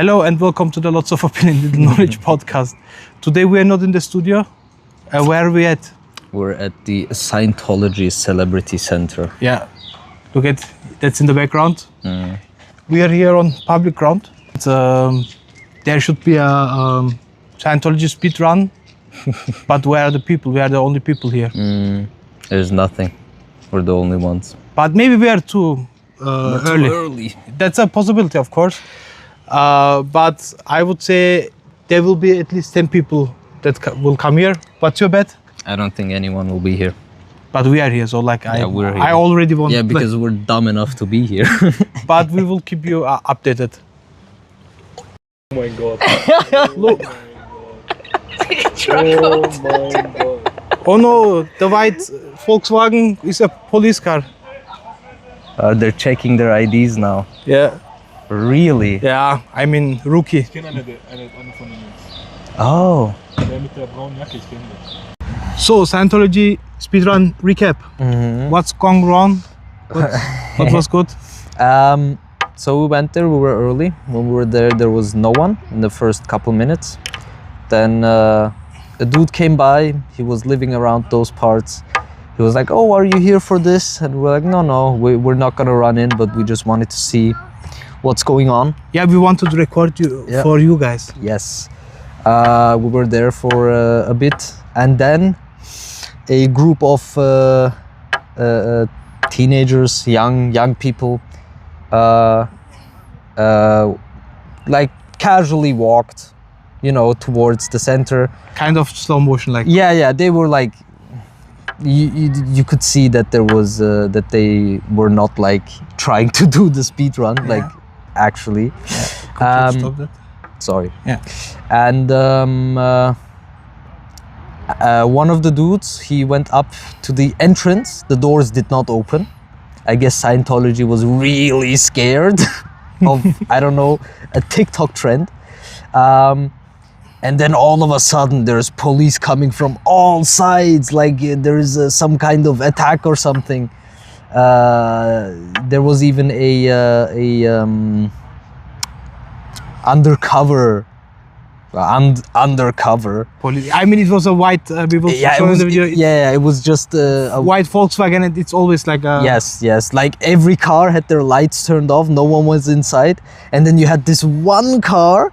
Hello and welcome to the Lots of Opinion Little Knowledge podcast. Today we are not in the studio. Where are we at? We're at the Scientology Celebrity Center. Yeah, look at that's in the background. We are here on public ground. There should be a Scientology speedrun, but where are the people? We are the only people here. There's nothing. We're the only ones. But maybe we are too early. That's a possibility, of course. But I would say there will be at least 10 people that will come here. What's your bet? I don't think anyone will be here. But we are here, so like we're here. I already want. Yeah, because we're dumb enough to be here. But we will keep you updated. Oh my god. Look. Oh my god. Oh no, the white Volkswagen is a police car. They're checking their IDs now. Yeah. Really? Yeah, I mean rookie. Ich kenne eine von den Jungs. Oh. Der mit der braunen Jacke, ich kenne den. So, Scientology speedrun recap. What's gone wrong? What was good? So we went there, we were early. When we were there was no one in the first couple minutes. Then a dude came by, he was living around those parts. He was like, oh, are you here for this? And we're like, no, we're not gonna run in, but we just wanted to see what's going on. Yeah, we wanted to record you for you guys. Yes. We were there for a bit, and then a group of teenagers, young people, like casually walked, towards the center. Kind of slow motion, like. Yeah. They were like, you could see that there was that they were not like trying to do the speed run, like actually. Could you stop that? Sorry. Yeah. And one of the dudes, he went up to the entrance. The doors did not open. I guess Scientology was really scared of, I don't know, a TikTok trend. And then all of a sudden there's police coming from all sides, like there is some kind of attack or something. There was even a undercover Police. I mean, it was a white. We will show in the video. It was just a white Volkswagen, and it's always like a. Yes. Like every car had their lights turned off. No one was inside, and then you had this one car,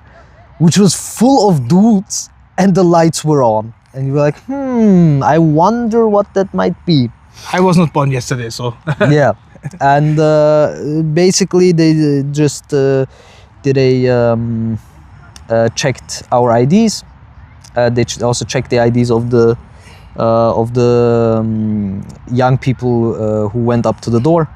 which was full of dudes, and the lights were on, and you were like, I wonder what that might be. I was not born yesterday, so. Yeah, and basically they just did a checked our IDs. They also checked the IDs of the young people who went up to the door.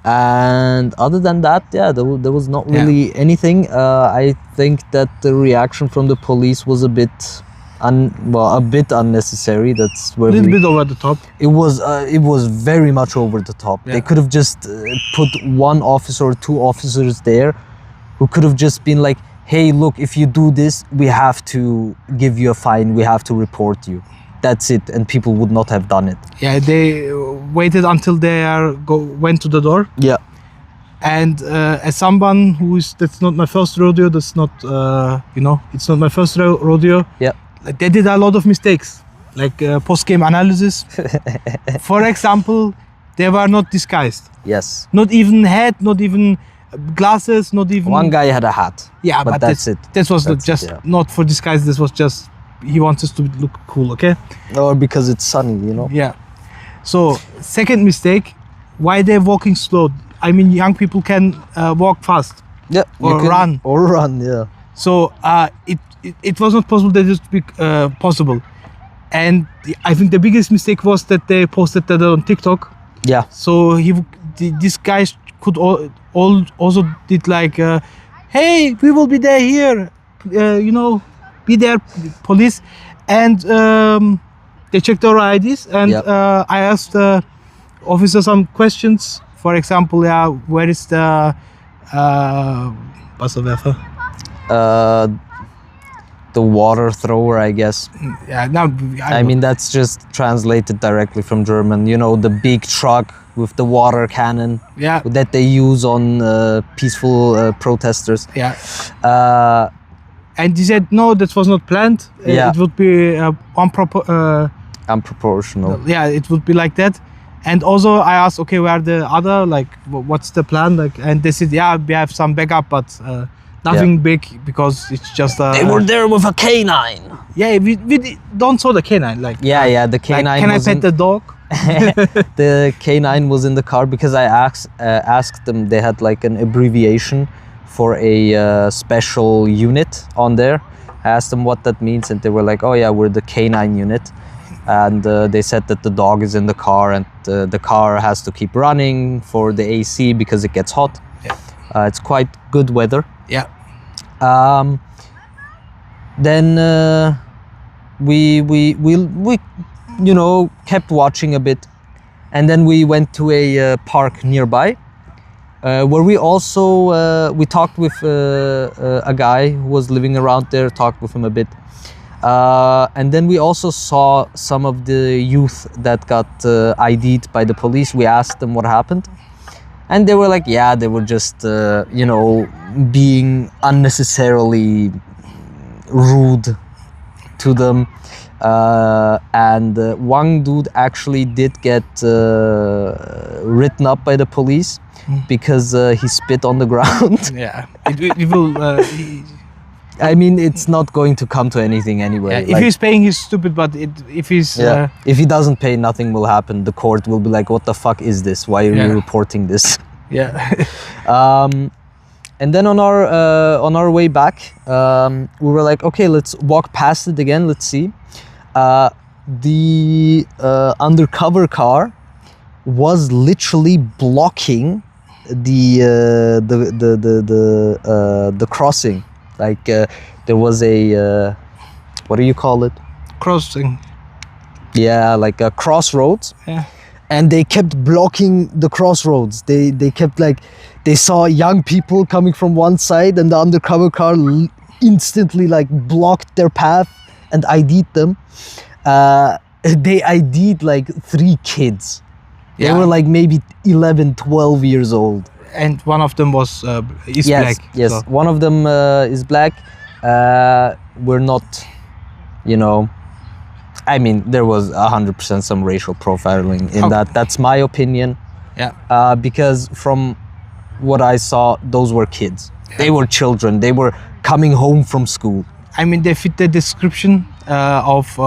And other than that, there was not really anything. I think that the reaction from the police was a bit unnecessary. That's where a little bit over the top. It was very much over the top. Yeah. They could have just put one officer or two officers there who could have just been like, hey, look, if you do this, we have to give you a fine, we have to report you. That's it, and people would not have done it. Yeah, they waited until they went to the door. Yeah. And as someone that's not my first rodeo, that's not, it's not my first rodeo. Yeah. They did a lot of mistakes, like post-game analysis. For example, they were not disguised. Yes. Not even hat, not even glasses, not even... One guy had a hat. Yeah, but that's it. This was not for disguise, this was just, he wants us to look cool, okay? Or because it's sunny, Yeah. So, second mistake, why they're walking slow? I mean, young people can walk fast. Yeah. Run. Or run, yeah. So, it was not possible that it would be possible. And I think the biggest mistake was that they posted that on TikTok. Yeah. So, this guy could also did like, hey, we will be there here, be there, police. And they checked our IDs, and I asked the officer some questions. For example, where is the Wasserwerfer? The water thrower, I guess. Yeah, no, I mean, that's just translated directly from German. The big truck with the water cannon Yeah. that they use on peaceful protesters. Yeah. Uh, And he said, no, that was not planned. Yeah. It would be unproportional. yeah, it would be like that. And also I asked, okay, where are the other, like, what's the plan? Like, and they said, yeah, we have some backup, but nothing big because it's just They were there with a canine. yeah, we don't saw the canine. Like, Yeah, the like, canine. can I was pet in, the dog? the canine was in the car because I asked them. They had like an abbreviation for a special unit on there. I asked them what that means, and they were like, "Oh yeah, we're the canine unit." And they said that the dog is in the car, and the car has to keep running for the AC because it gets hot. Yeah. It's quite good weather. Yeah. Then we you know, kept watching a bit, and then we went to a park nearby where we also we talked with a guy who was living around there, talked with him a bit, and then we also saw some of the youth that got ID'd by the police. We asked them what happened, and they were like, yeah, they were just you know, being unnecessarily rude to them. And one dude actually did get written up by the police because he spit on the ground. Yeah. It will. I mean, it's not going to come to anything anyway. Yeah, if he's paying, he's stupid. But if he's if he doesn't pay, nothing will happen. The court will be like, "What the fuck is this? Why are you reporting this?" yeah. And then on our way back, we were like, okay, let's walk past it again. Let's see. The undercover car was literally blocking the crossing. Like there was a what do you call it? Crossing. Yeah, like a crossroads. Yeah. And they kept blocking the crossroads. They kept like, they saw young people coming from one side, and the undercover car instantly like blocked their path and ID'd them. They ID'd like 3 kids. They Yeah. were like maybe 11, 12 years old. And one of them was is Yes, black. yes. So. One of them is black. We're not, you know, I mean, there was 100% some racial profiling in that. That's my opinion. Yeah. Because from what I saw, those were kids. Yeah. They were children. They were coming home from school. I mean, they fit the description of,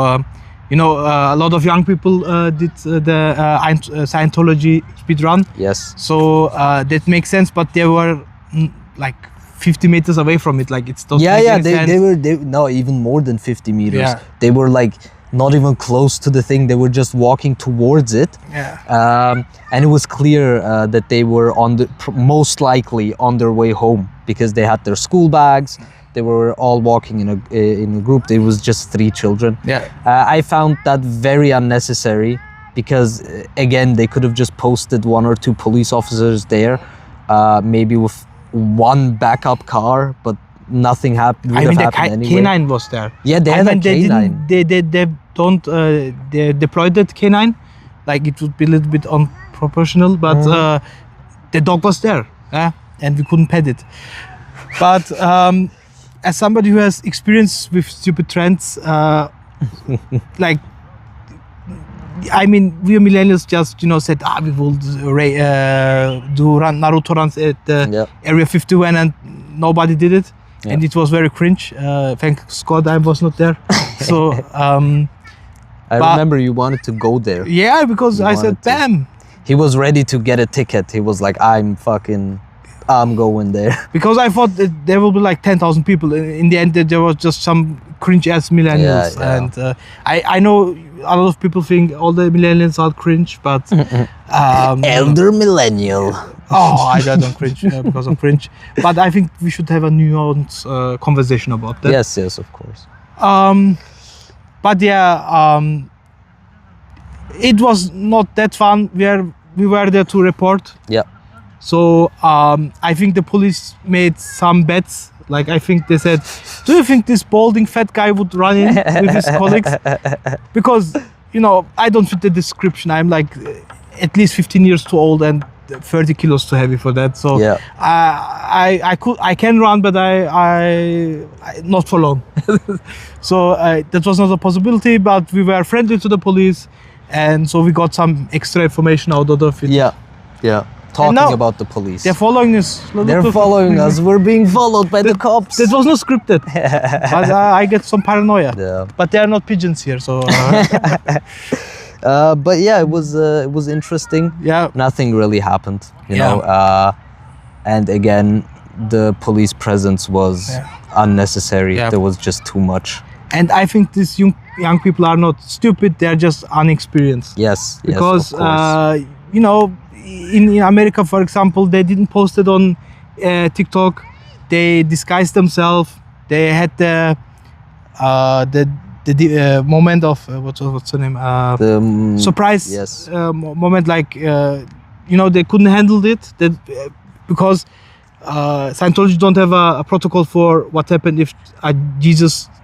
you know, a lot of young people did the Scientology speedrun. Yes. So that makes sense, but they were like 50 meters away from it. Like it's not. Yeah, they were no, even more than 50 meters. Yeah. They were like not even close to the thing. They were just walking towards it. Yeah. And it was clear that they were most likely on their way home because they had their school bags. They were all walking in a group. There was just 3 children. Yeah. I found that very unnecessary because again, they could have just posted 1 or 2 police officers there, maybe with 1 backup car, but nothing happened. I mean, the anyway. canine was there. Yeah, they had a canine. They don't they deployed that canine, like it would be a little bit unproportional, but the dog was there, and we couldn't pet it. But as somebody who has experience with stupid trends, like, I mean, we millennials just, you know, said, we will do Naruto runs at Area 51, and nobody did it. And it was very cringe. Thank God I was not there. So I remember you wanted to go there. Yeah, because I said, bam. He was ready to get a ticket. He was like, I'm going there. Because I thought that there will be like 10,000 people. In the end, there was just some cringe ass millennials. Yeah. And I know a lot of people think all the millennials are cringe, but elder millennial. Oh, I don't cringe because of cringe. But I think we should have a nuanced conversation about that. Yes, of course. But yeah, it was not that fun. We were there to report. Yeah. So I think the police made some bets. Like, I think they said, do you think this balding fat guy would run in with his colleagues? Because, you know, I don't fit the description. I'm like at least 15 years too old and 30 kilos too heavy for that. So Yeah. I can run, but I not for long. So that was not a possibility. But we were friendly to the police, and so we got some extra information out of it. Yeah. Talking now- about the police. They're following us. They're following us. We're being followed by the cops. That was not scripted. But I get some paranoia. Yeah. But they are not pigeons here, so But yeah, it was interesting. yeah. Nothing really happened, you Yeah. know. And again, the police presence was unnecessary. Yeah. There was just too much. And I think these young people are not stupid; they're just unexperienced. Yes, Because yes, of course. you know, in America, for example, they didn't post it on TikTok. They disguised themselves. They had the moment of what's the name? The, Surprise yes. moment, like you know, they couldn't handle it. That because Scientology don't have a protocol for what happened if a guy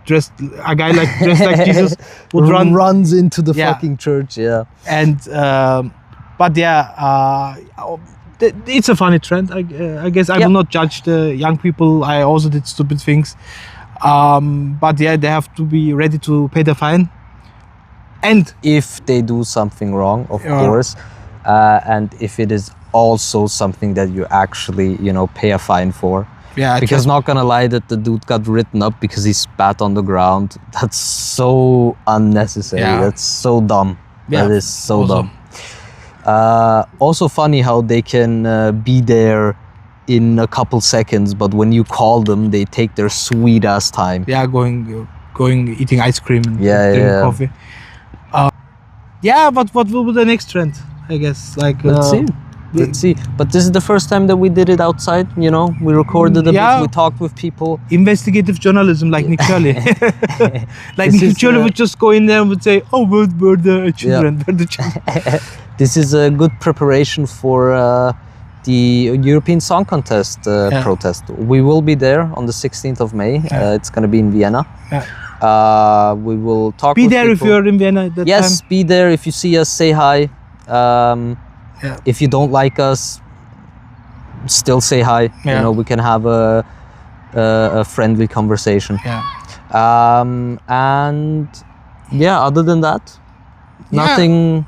dressed like Jesus would runs into the Yeah. fucking church. Yeah. and but yeah, it's a funny trend. I guess I will not judge the young people. I also did stupid things, but yeah, they have to be ready to pay the fine. And If they do something wrong, of Yeah. course, and if it is also something that you actually, you know, pay a fine for. yeah, Because not gonna lie, that the dude got written up because he spat on the ground. That's so unnecessary. Yeah. That's so dumb. Yeah, That is so also. dumb. Also funny how they can be there in a couple seconds, but when you call them, they take their sweet ass time. yeah, going eating ice cream and Yeah, drinking yeah. coffee. Yeah, but what will be the next trend? I guess like Let's see. Let's see. But this is the first time that we did it outside. You know, we recorded a Yeah. bit. We talked with people. investigative journalism, like Nick Shirley. Like This Nick is, Shirley would just go in there and would say, "Oh, where the children? Where the children?" This is a good preparation for the European Song Contest protest. We will be there on the 16th of May. It's going to be in Vienna. Yeah. We will talk Be with there if people. you're in Vienna at that Yes, time. be there. If you see us, say hi. Yeah. If you don't like us, still say hi. Yeah. You know, we can have a friendly conversation. Yeah. And yeah, other than that, Yeah.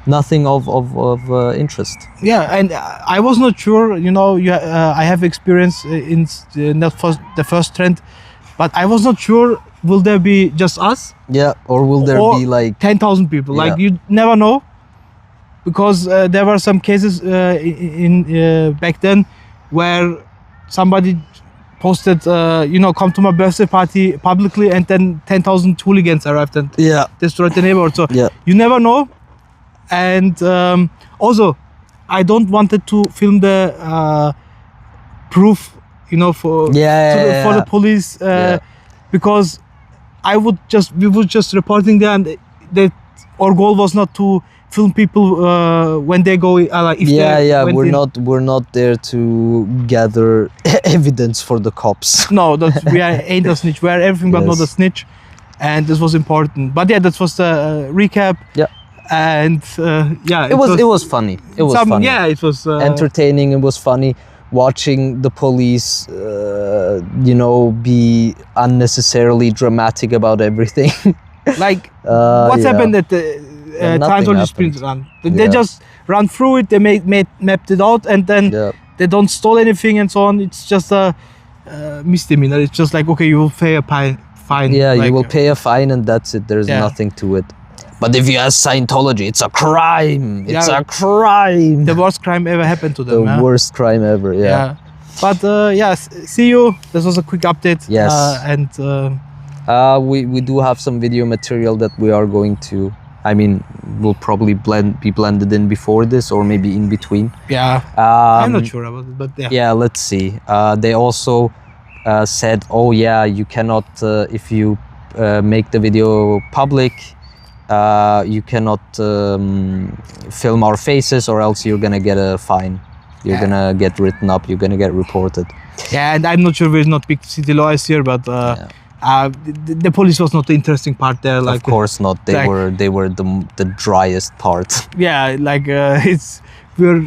nothing of interest. Yeah, and I was not sure. You know, I have experience in the first trend, but I was not sure. Will there be just us? Yeah, or will there Or be like 10,000 people? Like Yeah. you never know, because there were some cases in back then where somebody posted, you know, come to my birthday party publicly, and then 10,000 hooligans arrived and yeah, destroyed the neighborhood. So yeah, you never know. And also, I don't wanted to film the proof, you know, for for the police, Yeah. because we were just reporting there, and our goal was not to film people when they go like if they went in. we're not there to gather evidence for the cops. No, we ain't a snitch. We are everything but not a Yes. snitch, and this was important. But yeah, that was the recap. Yeah. And yeah, It was funny. It was funny. Yeah, it was Entertaining. It was funny watching the police, you know, be unnecessarily dramatic about everything. like what's yeah. happened at the nothing Scientology happened. sprint run. They Yeah. just run through it. They mapped it out, and then Yeah. they don't stole anything and so on. It's just a misdemeanor. It's just like, okay, you will pay a fine. Yeah, like, you will pay a fine and that's it. There's Yeah. nothing to it. But if you ask Scientology, it's a crime. It's Yeah. a crime. the worst crime ever happened to The them. yeah? worst crime ever. Yeah. But yeah, see you. This was a quick update. Yes. And We do have some video material that we are going to. I mean, will probably be blended in before this or maybe in between. yeah, I'm not sure about it, but yeah. Yeah, let's see. They also said, oh yeah, you cannot, if you make the video public, you cannot film our faces or else you're gonna get a fine. You're Yeah. gonna get written up, you're gonna get reported. Yeah, and I'm not sure we're not big city lawyers here, but The police was not the interesting part there. Like, of course not. They like- were the driest part. yeah, like we're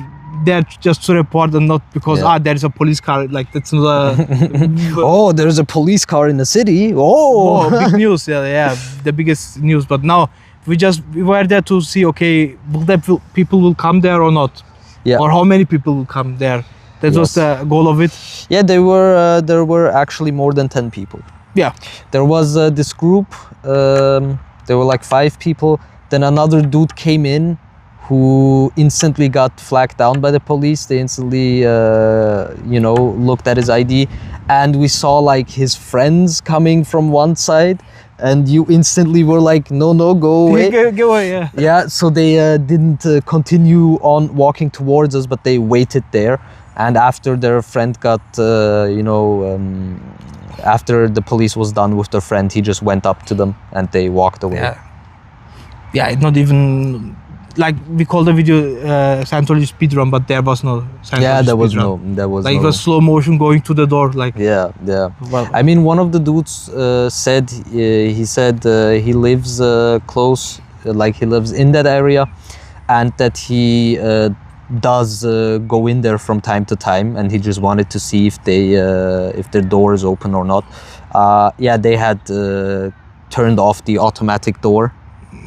there just to report and not because Yeah. there is a police car. Like that's not a Oh, there's a police car in the city. oh, big news. Yeah, the biggest news. But now we were there to see. Okay, people will come there or not? Yeah. Or how many people will come there? That was Yes. the goal of it. Yeah, there were actually more than 10 people. Yeah. There was this group. There were like 5 people. Then another dude came in, who instantly got flagged down by the police. They instantly, looked at his ID, and we saw like his friends coming from one side, and you instantly were like, no, go away. Go away. Yeah. Yeah, so they didn't continue on walking towards us, but they waited there. And after their friend got, after the police was done with their friend, he just went up to them and they walked away. Yeah. It's not even like we call the video Scientology speedrun, but there was no Scientology Yeah, there was speedrun. there was Like no. it was slow motion going to the door. Like Yeah. well, I mean, one of the dudes said he lives close, like he lives in that area, and that he does go in there from time to time, and he just wanted to see if their door is open or not. Yeah, they had turned off the automatic door,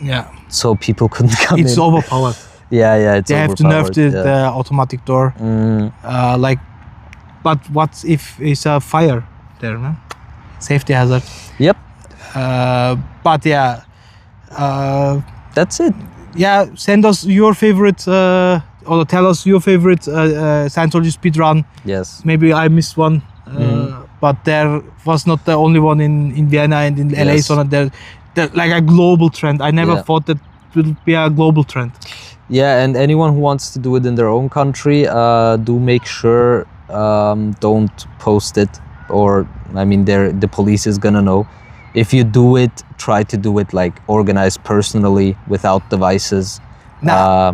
yeah, so people couldn't come it's in. overpowered. Yeah, it's They have to nerf overpowered, the automatic door. Like, but what if it's a fire there, man? Safety hazard. Yep, But yeah, that's it. yeah. Send us your favorite, or tell us your favorite Scientology speedrun. Yes. Maybe I missed one, but there was not the only one in Vienna and in LA. Yes. So there like a global trend. I never Yeah. thought that would be a global trend. Yeah, and anyone who wants to do it in their own country, do make sure don't post it, or I mean, the police is gonna know. If you do it, try to do it like organized personally without devices. Nah.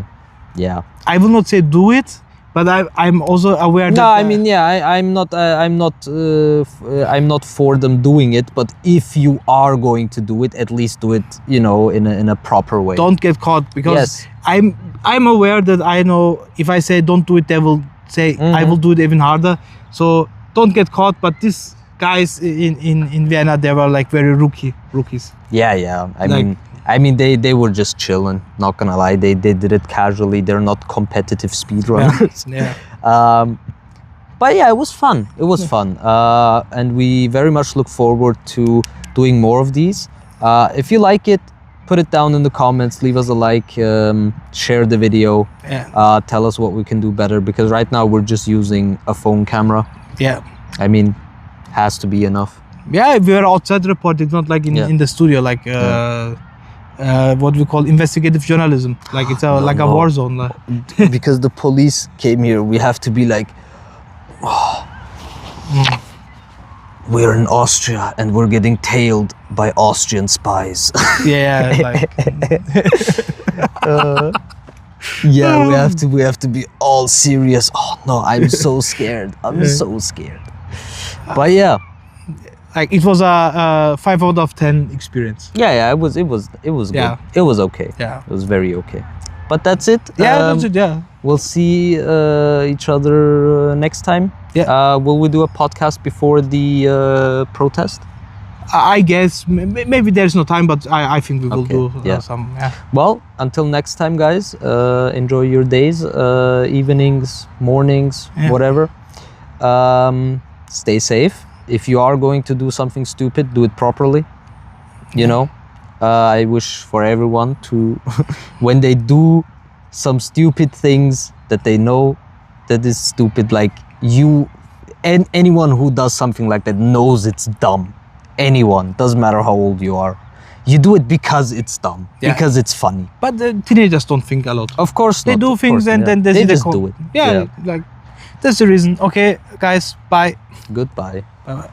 Yeah. I will not say do it, but I'm also aware that. No, I mean, yeah, I'm not for them doing it, but if you are going to do it, at least do it, in a proper way. don't get caught, because Yes. I'm aware that I know if I say don't do it, they will say I will do it even harder. So don't get caught. But these guys in Vienna, they were like very rookies. Yeah. I mean, they were just chilling. Not gonna lie, they did it casually. They're not competitive speedrunners. Yeah. But yeah, it was fun. It was fun, and we very much look forward to doing more of these. If you like it, put it down in the comments. Leave us a like. Share the video. Yeah. Tell us what we can do better, because right now we're just using a phone camera. Yeah. I mean, has to be enough. Yeah, we were outside reporting, not like in the studio, like what we call investigative journalism. Like it's a war zone. Because the police came here, we have to be like, we're in Austria and we're getting tailed by Austrian spies. Yeah, like Yeah, we have to be all serious. Oh no, I'm so scared. I'm so scared. But yeah. like it was a 5 out of 10 experience. Yeah, it was good. Yeah. It was okay. Yeah. It was very okay. But that's it. Yeah, that's it. Yeah. We'll see each other next time. Yeah. Will we do a podcast before the protest? I guess maybe there's no time, but I think we will Okay, do yeah. some. Yeah. Well, until next time, guys. Enjoy your days, evenings, mornings, Yeah. whatever. Stay safe. If you are going to do something stupid, do it properly. You know, I wish for everyone to, when they do some stupid things that they know that is stupid, like you, and anyone who does something like that knows it's dumb. Anyone, doesn't matter how old you are. You do it because it's dumb, Yeah. because it's funny. But the teenagers don't think a lot. Of course They not, do of things course, and yeah. then they see just the do it. Yeah, like that's the reason. Okay, guys, bye. Goodbye. Bye.